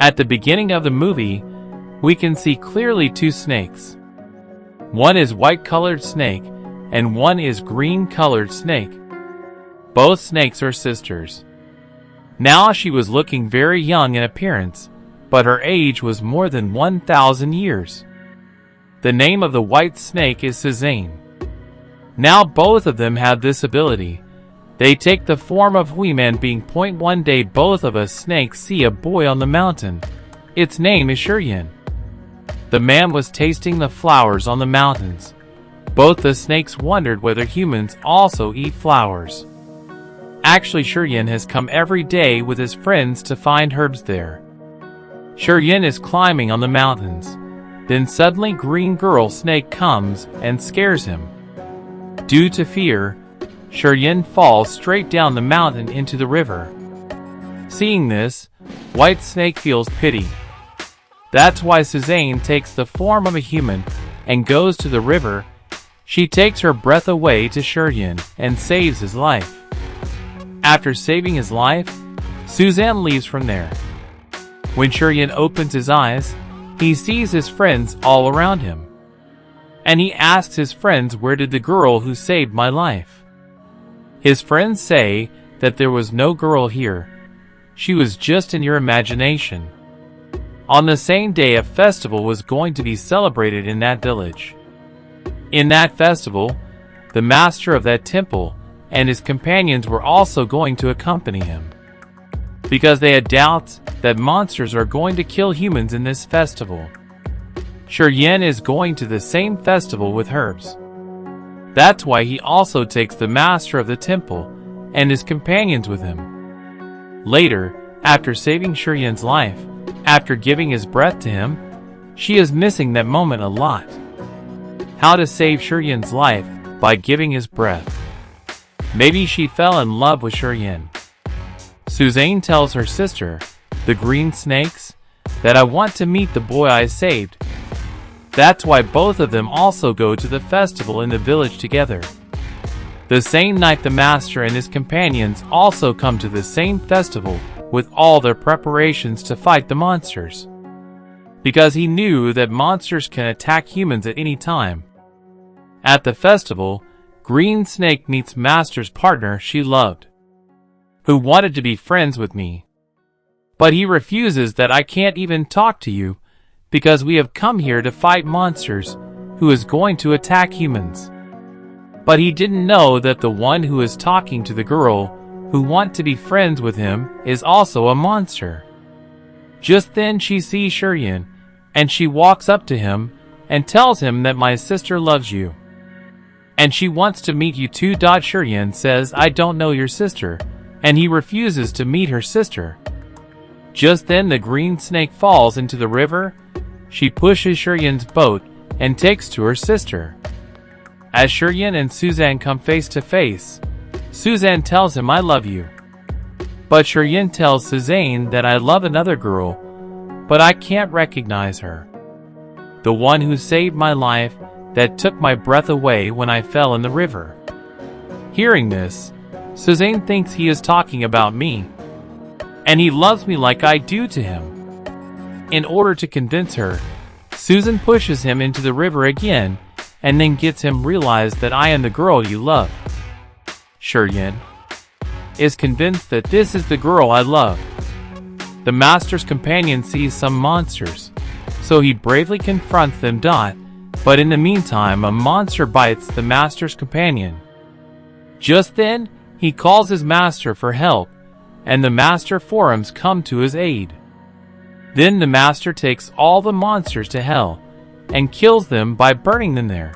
At the beginning of the movie, we can see clearly two snakes. One is white-colored snake, and one is green-colored snake. Both snakes are sisters. Now she was looking very young in appearance, but her age was more than 1,000 years. The name of the white snake is Suzanne. Now both of them have this ability. They take the form of women being. One day both of us snakes see a boy on the mountain. Its name is Sorcerer. The man was tasting the flowers on the mountains. Both the snakes wondered whether humans also eat flowers. Actually, Sorcerer has come every day with his friends to find herbs there. Sorcerer is climbing on the mountains. Then suddenly Green Girl Snake comes and scares him. Due to fear, Sorcerer falls straight down the mountain into the river. Seeing this, White Snake feels pity. That's why Suzanne takes the form of a human and goes to the river. She takes her breath away to Sorcerer and saves his life. After saving his life, Suzanne leaves from there. When Sorcerer opens his eyes, he sees his friends all around him. And he asks his friends, where did the girl who saved my life? His friends say that there was no girl here. She was just in your imagination. On the same day, a festival was going to be celebrated in that village. In that festival, the master of that temple and his companions were also going to accompany him, because they had doubts that monsters are going to kill humans in this festival. Sorcerer is going to the same festival with herbs. That's why he also takes the master of the temple and his companions with him. Later, after saving Sorcerer's life, after giving his breath to him, she is missing that moment a lot. How to save Sorcerer's life? By giving his breath. Maybe she fell in love with Sorcerer. Suzanne tells her sister, the green snakes, that I want to meet the boy I saved. That's why both of them also go to the festival in the village together. The same night, the master and his companions also come to the same festival with all their preparations to fight the monsters, because he knew that monsters can attack humans at any time. At the festival, Green Snake meets Master's partner she loved, who wanted to be friends with me. But he refuses that I can't even talk to you, because we have come here to fight monsters who is going to attack humans. But he didn't know that the one who is talking to the girl who wants to be friends with him is also a monster. Just then she sees Sorcerer, and she walks up to him and tells him that my sister loves you, and she wants to meet you too. Sorcerer says, I don't know your sister, and he refuses to meet her sister. Just then the green snake falls into the river. She pushes Sorcerer's boat and takes to her sister. As Sorcerer and Suzanne come face to face, Suzanne tells him, I love you. But Sorcerer tells Suzanne that I love another girl, but I can't recognize her. The one who saved my life, that took my breath away when I fell in the river. Hearing this, Suzanne thinks he is talking about me, and he loves me like I do to him. In order to convince her, Susan pushes him into the river again, and then gets him realize that I am the girl you love. Sorcerer is convinced that this is the girl I love. The master's companion sees some monsters, so he bravely confronts them. But in the meantime, a monster bites the master's companion. Just then, he calls his master for help, and the master forms come to his aid. Then the master takes all the monsters to hell and kills them by burning them there.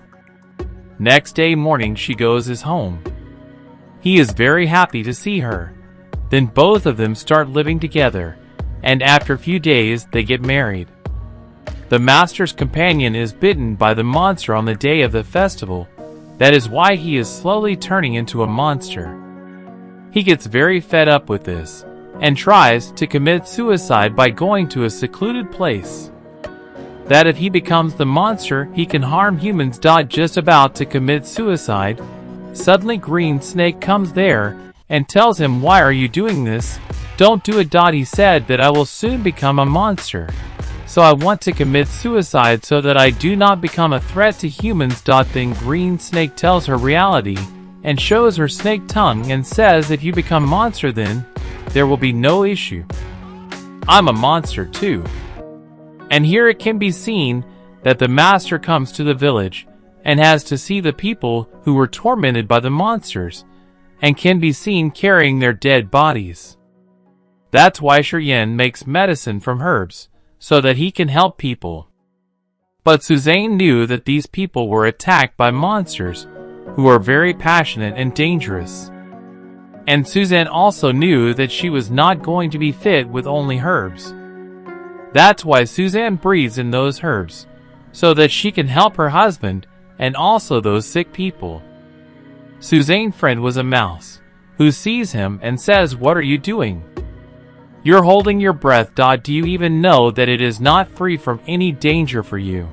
Next day morning, she goes his home. He is very happy to see her. Then both of them start living together, and after a few days they get married. The master's companion is bitten by the monster on the day of the festival. That is why he is slowly turning into a monster. He gets very fed up with this and tries to commit suicide by going to a secluded place. That if he becomes the monster, he can harm humans. Just about to commit suicide, suddenly Green Snake comes there and tells him, "Why are you doing this? Don't do it." He said that I will soon become a monster. So I want to commit suicide so that I do not become a threat to humans. Then Green Snake tells her reality and shows her snake tongue and says, "If you become monster, then there will be no issue. I'm a monster too." And here it can be seen that the master comes to the village and has to see the people who were tormented by the monsters and can be seen carrying their dead bodies. That's why Shurian makes medicine from herbs, so that he can help people. But Suzanne knew that these people were attacked by monsters who are very passionate and dangerous. And Suzanne also knew that she was not going to be fit with only herbs. That's why Suzanne breathes in those herbs, so that she can help her husband and also those sick people. Suzanne's friend was a mouse, who sees him and says, "What are you doing? You're holding your breath. Do you even know that it is not free from any danger for you?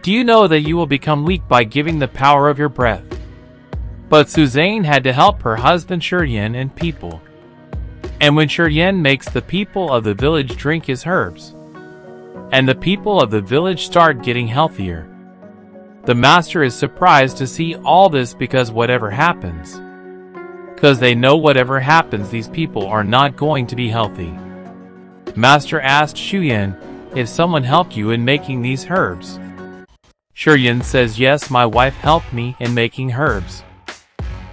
Do you know that you will become weak by giving the power of your breath?" But Suzanne had to help her husband Shurian and people. And when Shurian makes the people of the village drink his herbs, and the people of the village start getting healthier, the master is surprised to see all this because whatever happens, because they know whatever happens, these people are not going to be healthy. Master asked Shurian if someone helped you in making these herbs. Shurian says, "Yes, my wife helped me in making herbs."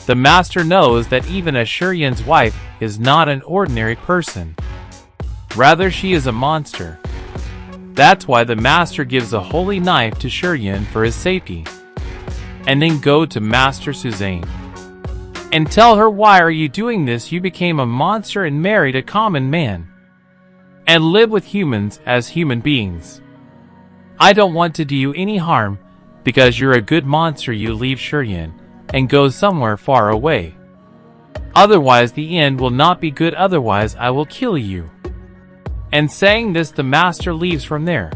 The master knows that even a Shurian's wife is not an ordinary person. Rather, she is a monster. That's why the master gives a holy knife to Shurian for his safety. And then go to Master Suzanne and tell her, "Why are you doing this? You became a monster and married a common man and live with humans as human beings. I don't want to do you any harm because you're a good monster. You leave Shurian and go somewhere far away. Otherwise the end will not be good. Otherwise I will kill you." And saying this, the master leaves from there.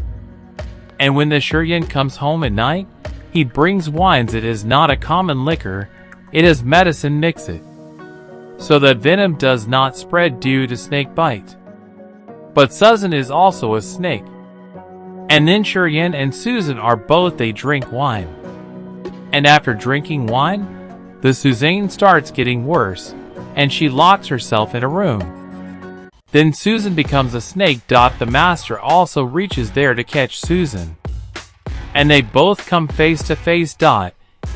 And when the Shurian comes home at night, he brings wines. It is not a common liquor, it is medicine. Mix it so that venom does not spread due to snake bite. But Susan is also a snake. And then Shurian and Susan are both, they drink wine. And after drinking wine, the Suzanne starts getting worse, and she locks herself in a room. Then Susan becomes a snake. The master also reaches there to catch Susan. And they both come face to face.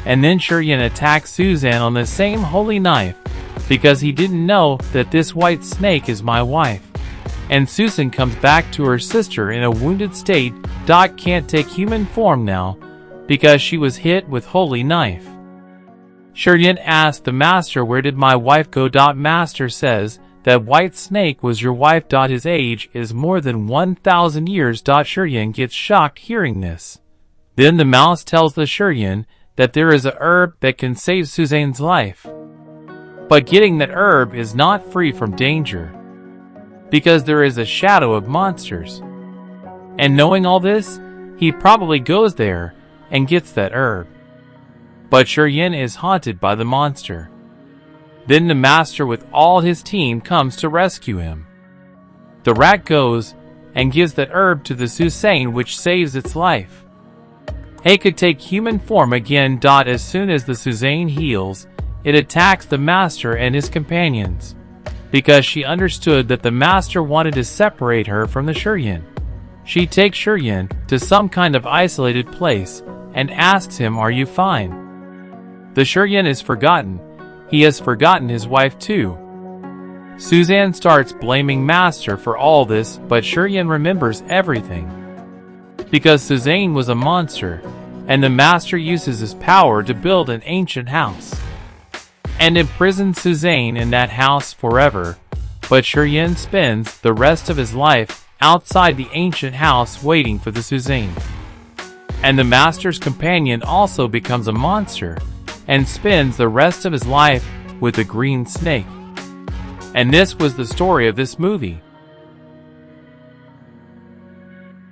And then Shurian attacks Suzanne on the same holy knife, because he didn't know that this white snake is my wife. And Susan comes back to her sister in a wounded state. Can't take human form now, because she was hit with holy knife. Shurian asked the master, "Where did my wife go?" Master says, "That white snake was your wife." His age is more than 1,000 years. Shurian gets shocked hearing this. Then the mouse tells the Shurian that there is a herb that can save Suzanne's life. But getting that herb is not free from danger, because there is a shadow of monsters. And knowing all this, he probably goes there and gets that herb. But Shurian is haunted by the monster. Then the master with all his team comes to rescue him. The rat goes and gives that herb to the Suzanne, which saves its life. He could take human form again. As soon as the Suzanne heals, it attacks the master and his companions, because she understood that the master wanted to separate her from the Shurian. She takes Shurian to some kind of isolated place and asks him, "Are you fine?" The Shurian is forgotten. He has forgotten his wife too. Suzanne starts blaming Master for all this, but Shurian remembers everything, because Suzanne was a monster, and the Master uses his power to build an ancient house and imprison Suzanne in that house forever. But Shurian spends the rest of his life outside the ancient house waiting for the Suzanne. And the Master's companion also becomes a monster and spends the rest of his life with the green snake. And this was the story of this movie.